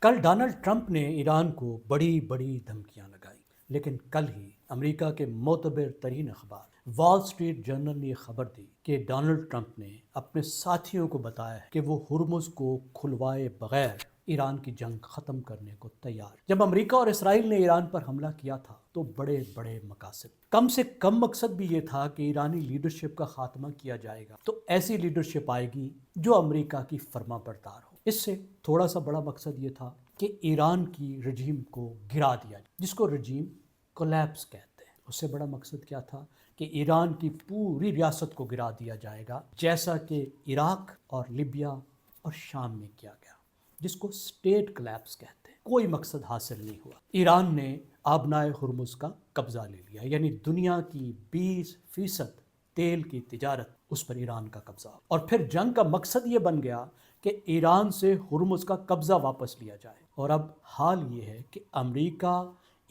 کل Donald Trump نے ایران کو بڑی بڑی دھمکیاں لگائیں، لیکن کل ہی امریکہ کے معتبر ترین اخبار وال اسٹریٹ جرنل نے یہ خبر دی کہ ڈونلڈ ٹرمپ نے اپنے ساتھیوں کو بتایا ہے کہ وہ ہرمز کو کھلوائے بغیر ایران کی جنگ ختم کرنے کو تیار۔ جب امریکہ اور اسرائیل نے ایران پر حملہ کیا تھا تو بڑے بڑے مقاصد، کم سے کم مقصد بھی یہ تھا کہ ایرانی لیڈرشپ کا خاتمہ کیا جائے گا، تو ایسی لیڈرشپ آئے گی جو امریکہ کی فرما بردار ہو۔ اس سے تھوڑا سا بڑا مقصد یہ تھا کہ ایران کی رجیم کو گرا دیا جائے، جس کو رجیم کولیپس کہتے ہیں۔ اس سے بڑا مقصد کیا تھا کہ ایران کی پوری ریاست کو گرا دیا جائے گا، جیسا کہ عراق اور لیبیا اور شام میں کیا گیا، جس کو اسٹیٹ کولیپس کہتے ہیں۔ کوئی مقصد حاصل نہیں ہوا۔ ایران نے آبنائے ہرمز کا قبضہ لے لیا، یعنی دنیا کی 20% تیل کی تجارت اس پر ایران کا قبضہ، اور پھر جنگ کا مقصد یہ بن گیا کہ ایران سے ہرمز کا قبضہ واپس لیا جائے۔ اور اب حال یہ ہے کہ امریکہ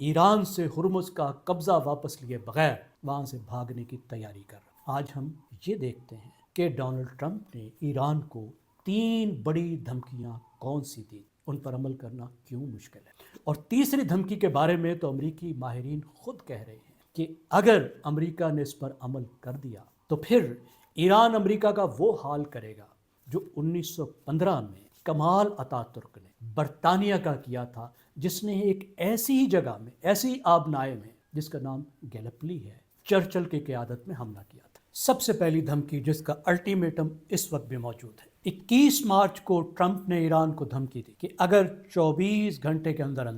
ایران سے ہرمز کا قبضہ واپس لیے بغیر وہاں سے بھاگنے کی تیاری کر رہا۔ آج ہم یہ دیکھتے ہیں کہ ڈونلڈ ٹرمپ نے ایران کو 3 بڑی دھمکیاں کون سی دی، ان پر عمل کرنا کیوں مشکل ہے۔ اور تیسری دھمکی کے بارے میں تو امریکی ماہرین خود کہہ رہے ہیں کہ اگر امریکہ نے اس پر عمل کر دیا تو پھر ایران امریکہ کا وہ حال کرے گا جو 1915 میں کمال اتا ترک نے برطانیہ کا کیا تھا، جس نے ایک ایسی ہی جگہ میں، ایسی آبنائے میں جس کا نام گیلپلی ہے، چرچل کی قیادت میں حملہ کیا تھا۔ سب سے پہلی دھمکی جس کا الٹیمیٹم اس وقت بھی موجود ہے، 21 مارچ کو ٹرمپ نے ایران کو دھمکی دی کہ اگر 24 گھنٹے کے اندر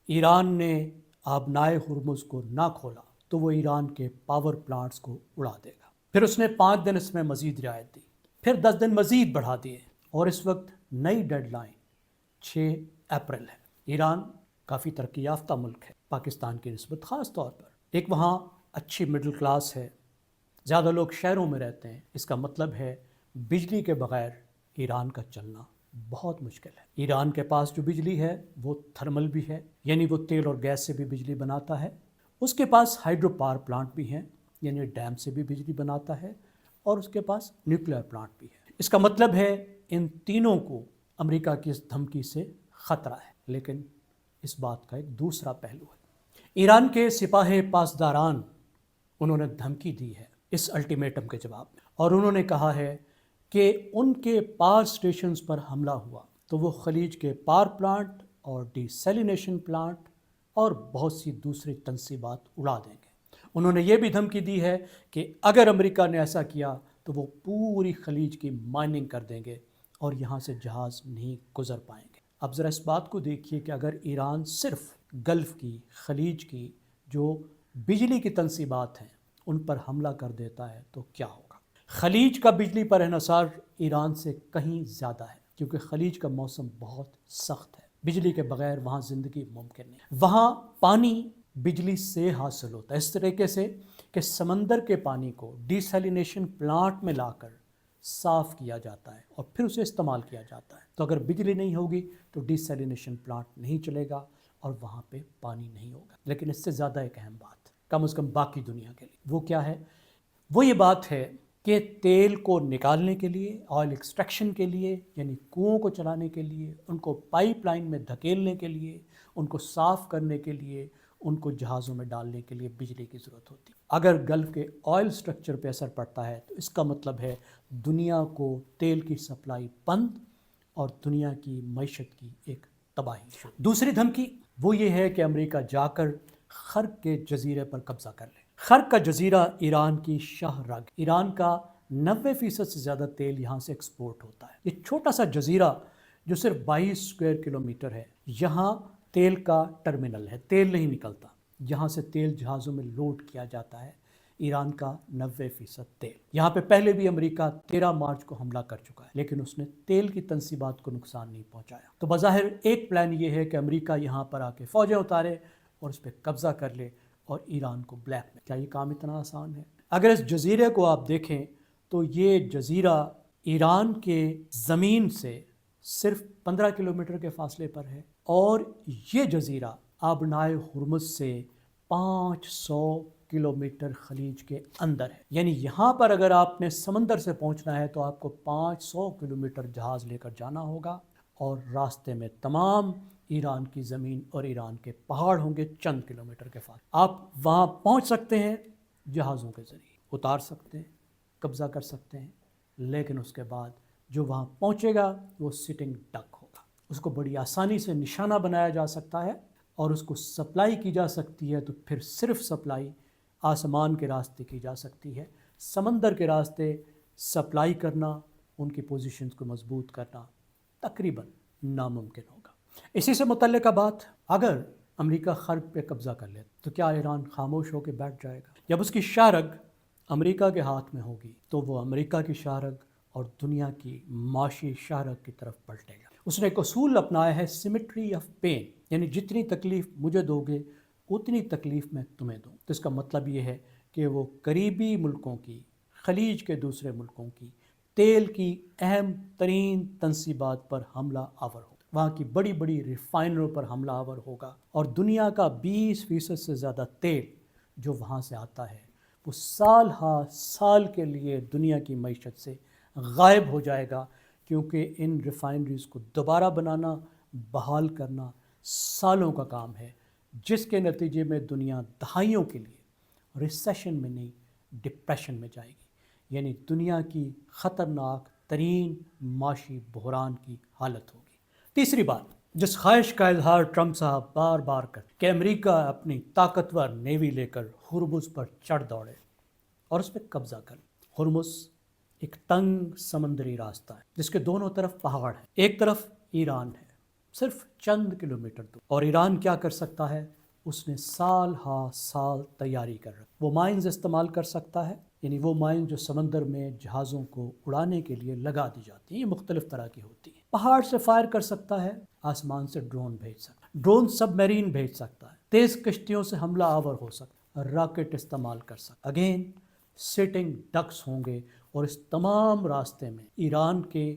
ایران نے آبنائے ہرمز کو نہ کھولا تو وہ ایران کے پاور پلانٹس کو اڑا دے گا۔ پھر اس نے 5 دن اس میں مزید رعایت دی، پھر 10 دن مزید بڑھا دیے، اور اس وقت نئی ڈیڈ لائن 6 اپریل ہے۔ ایران کافی ترقی یافتہ ملک ہے پاکستان کی نسبت، خاص طور پر ایک وہاں اچھی مڈل کلاس ہے، زیادہ لوگ شہروں میں رہتے ہیں۔ اس کا مطلب ہے بجلی کے بغیر ایران کا چلنا بہت مشکل ہے۔ ایران کے پاس جو بجلی ہے وہ تھرمل بھی ہے، یعنی وہ تیل اور گیس سے بھی بجلی بناتا ہے۔ اس کے پاس ہائیڈرو پاور پلانٹ بھی ہیں، یعنی ڈیم سے بھی بجلی بناتا ہے، اور اس کے پاس نیوکلیئر پلانٹ بھی ہے۔ اس کا مطلب ہے ان تینوں کو امریکہ کی اس دھمکی سے خطرہ ہے۔ لیکن اس بات کا ایک دوسرا پہلو ہے۔ ایران کے سپاہ پاسداران، انہوں نے دھمکی دی ہے اس الٹیمیٹم کے جواب میں، اور انہوں نے کہا ہے کہ ان کے پاور سٹیشنز پر حملہ ہوا تو وہ خلیج کے پاور پلانٹ اور ڈی سیلینیشن پلانٹ اور بہت سی دوسری تنصیبات اڑا دیں گے۔ انہوں نے یہ بھی دھمکی دی ہے کہ اگر امریکہ نے ایسا کیا تو وہ پوری خلیج کی مائننگ کر دیں گے اور یہاں سے جہاز نہیں گزر پائیں گے۔ اب ذرا اس بات کو دیکھیے کہ اگر ایران صرف گلف کی، خلیج کی جو بجلی کی تنصیبات ہیں ان پر حملہ کر دیتا ہے تو کیا ہوگا؟ خلیج کا بجلی پر انحصار ایران سے کہیں زیادہ ہے، کیونکہ خلیج کا موسم بہت سخت ہے، بجلی کے بغیر وہاں زندگی ممکن نہیں۔ وہاں پانی بجلی سے حاصل ہوتا ہے، اس طریقے سے کہ سمندر کے پانی کو ڈی سیلینیشن پلانٹ میں لا کر صاف کیا جاتا ہے اور پھر اسے استعمال کیا جاتا ہے۔ تو اگر بجلی نہیں ہوگی تو ڈی سیلینیشن پلانٹ نہیں چلے گا اور وہاں پہ پانی نہیں ہوگا۔ لیکن اس سے زیادہ ایک اہم بات، کم از کم باقی دنیا کے لیے، وہ کیا ہے؟ وہ یہ بات ہے کہ تیل کو نکالنے کے لیے، آئل ایکسٹریکشن کے لیے، یعنی کنوؤں کو چلانے کے لیے، ان کو پائپ لائن میں دھکیلنے کے لیے، ان کو صاف کرنے کے لیے، ان کو جہازوں میں ڈالنے کے لیے بجلی کی ضرورت ہوتی ہے۔ اگر گلف کے آئل سٹرکچر پہ اثر پڑتا ہے تو اس کا مطلب ہے دنیا کو تیل کی سپلائی بند اور دنیا کی معیشت کی ایک تباہی شروع۔ دوسری دھمکی وہ یہ ہے کہ امریکہ جا کر خرق کے جزیرے پر قبضہ کر لے۔ خرق کا جزیرہ ایران کی شاہ رگ، ایران کا 90% سے زیادہ تیل یہاں سے ایکسپورٹ ہوتا ہے۔ یہ چھوٹا سا جزیرہ جو صرف 22 اسکوائر کلومیٹر ہے، یہاں تیل کا ٹرمینل ہے، تیل نہیں نکلتا، یہاں سے تیل جہازوں میں لوڈ کیا جاتا ہے۔ ایران کا 90% تیل یہاں پہ پہلے بھی امریکہ 13 مارچ کو حملہ کر چکا ہے، لیکن اس نے تیل کی تنصیبات کو نقصان نہیں پہنچایا۔ تو بظاہر ایک پلان یہ ہے کہ امریکہ یہاں پر آ کے فوجیں اتارے اور اس پہ قبضہ کر لے اور ایران کو بلیک میں۔ کیا یہ کام اتنا آسان ہے؟ اگر اس جزیرے کو آپ دیکھیں تو یہ جزیرہ ایران کے زمین سے صرف 15 کلومیٹر کے فاصلے پر ہے، اور یہ جزیرہ آبنائے ہرمز سے 500 کلومیٹر خلیج کے اندر ہے۔ یعنی یہاں پر اگر آپ نے سمندر سے پہنچنا ہے تو آپ کو 500 کلومیٹر جہاز لے کر جانا ہوگا، اور راستے میں تمام ایران کی زمین اور ایران کے پہاڑ ہوں گے چند کلومیٹر کے فاصلے. آپ وہاں پہنچ سکتے ہیں جہازوں کے ذریعے، اتار سکتے ہیں، قبضہ کر سکتے ہیں، لیکن اس کے بعد جو وہاں پہنچے گا وہ سٹنگ ڈک ہوگا. اس کو بڑی آسانی سے نشانہ بنایا جا سکتا ہے اور اس کو سپلائی کی جا سکتی ہے. تو پھر صرف سپلائی آسمان کے راستے کی جا سکتی ہے، سمندر کے راستے سپلائی کرنا، ان کی پوزیشنز کو مضبوط کرنا تقریباً ناممکن ہوگا. اسی سے متعلقہ بات، اگر امریکہ خرب پہ قبضہ کر لے تو کیا ایران خاموش ہو کے بیٹھ جائے گا؟ جب اس کی شاہرگ امریکہ کے ہاتھ میں ہوگی تو وہ امریکہ کی شاہرگ اور دنیا کی معاشی شاہرگ کی طرف پلٹے گا. اس نے ایک اصول اپنایا ہے سیمیٹری آف پین، یعنی جتنی تکلیف مجھے دو گے اتنی تکلیف میں تمہیں دوں. تو اس کا مطلب یہ ہے کہ وہ قریبی ملکوں کی، خلیج کے دوسرے ملکوں کی تیل کی اہم ترین تنصیبات پر حملہ آور ہوگا، وہاں کی بڑی بڑی ریفائنروں پر حملہ آور ہوگا، اور دنیا کا 20% سے زیادہ تیل جو وہاں سے آتا ہے وہ سال ہا سال کے لیے دنیا کی معیشت سے غائب ہو جائے گا، کیونکہ ان ریفائنریز کو دوبارہ بنانا، بحال کرنا سالوں کا کام ہے، جس کے نتیجے میں دنیا دہائیوں کے لیے ریسیشن میں نہیں ڈپریشن میں جائے گی، یعنی دنیا کی خطرناک ترین معاشی بحران کی حالت ہوگی. تیسری بات جس خواہش کا اظہار ٹرمپ صاحب بار بار کرتے کہ امریکہ اپنی طاقتور نیوی لے کر ہرمز پر چڑھ دوڑے اور اس پہ قبضہ کر. ہرمز ایک تنگ سمندری راستہ ہے جس کے دونوں طرف پہاڑ ہیں، ایک طرف ایران ہے صرف چند کلومیٹر دور، اور ایران کیا کر سکتا ہے؟ اس نے سال ہا سال تیاری کر رکھی. وہ مائنز استعمال کر سکتا ہے، یعنی وہ مائن جو سمندر میں جہازوں کو اڑانے کے لیے لگا دی جاتی ہیں، یہ مختلف طرح کی ہوتی ہیں. پہاڑ سے فائر کر سکتا ہے، آسمان سے ڈرون بھیج سکتا ہے، ڈرون سب میرین بھیج سکتا ہے، تیز کشتیوں سے حملہ آور ہو سکتا ہے، راکٹ استعمال کر سکتا ہے. اگین سٹنگ ڈکس ہوں گے، اور اس تمام راستے میں ایران کے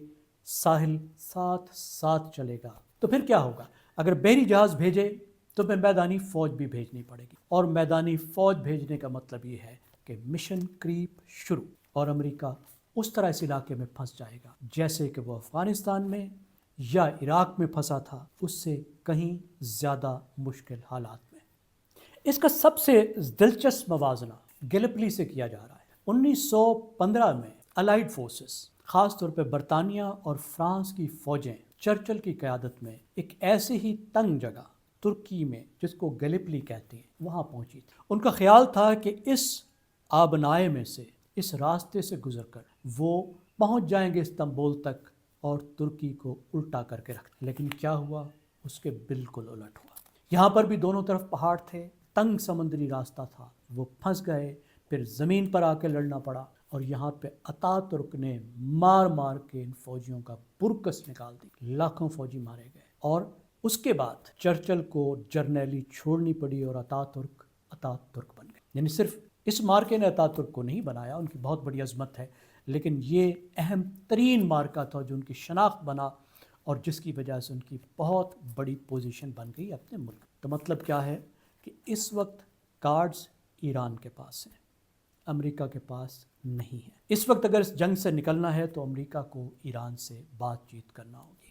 ساحل ساتھ ساتھ چلے گا. تو پھر کیا ہوگا؟ اگر بحری جہاز بھیجے تو پھر میدانی فوج بھی بھیجنی پڑے گی، اور میدانی فوج بھیجنے کا مطلب یہ ہے کہ مشن کریپ شروع، اور امریکہ اس طرح اس علاقے میں پھنس جائے گا جیسے کہ وہ افغانستان میں یا عراق میں پھنسا تھا، اس سے کہیں زیادہ مشکل حالات میں. اس کا سب سے دلچسپ موازنہ گیلپلی سے کیا جا رہا ہے. 1915 میں الائیڈ فورسز، خاص طور پہ برطانیہ اور فرانس کی فوجیں چرچل کی قیادت میں ایک ایسی ہی تنگ جگہ ترکی میں جس کو گیلپلی کہتے ہیں وہاں پہنچی تھی. ان کا خیال تھا کہ اس آبنائے میں سے، اس راستے سے گزر کر وہ پہنچ جائیں گے استنبول تک اور ترکی کو الٹا کر کے رکھ. لیکن کیا ہوا؟ اس کے بالکل الٹ ہوا. یہاں پر بھی دونوں طرف پہاڑ تھے، تنگ سمندری راستہ تھا، وہ پھنس گئے، پھر زمین پر آ کے لڑنا پڑا، اور یہاں پہ اتا ترک نے مار مار کے ان فوجیوں کا برکس نکال دی، لاکھوں فوجی مارے گئے. اور اس کے بعد چرچل کو جرنیلی چھوڑنی پڑی اور اتا ترک بن گئے. یعنی صرف اس مارکے نے اتا ترک کو نہیں بنایا، ان کی بہت بڑی عظمت ہے، لیکن یہ اہم ترین مارکہ تھا جو ان کی شناخت بنا اور جس کی وجہ سے ان کی بہت بڑی پوزیشن بن گئی اپنے ملک. تو مطلب کیا ہے کہ اس وقت کارڈز ایران کے پاس ہیں، امریکہ کے پاس نہیں ہے. اس وقت اگر اس جنگ سے نکلنا ہے تو امریکہ کو ایران سے بات چیت کرنا ہوگی.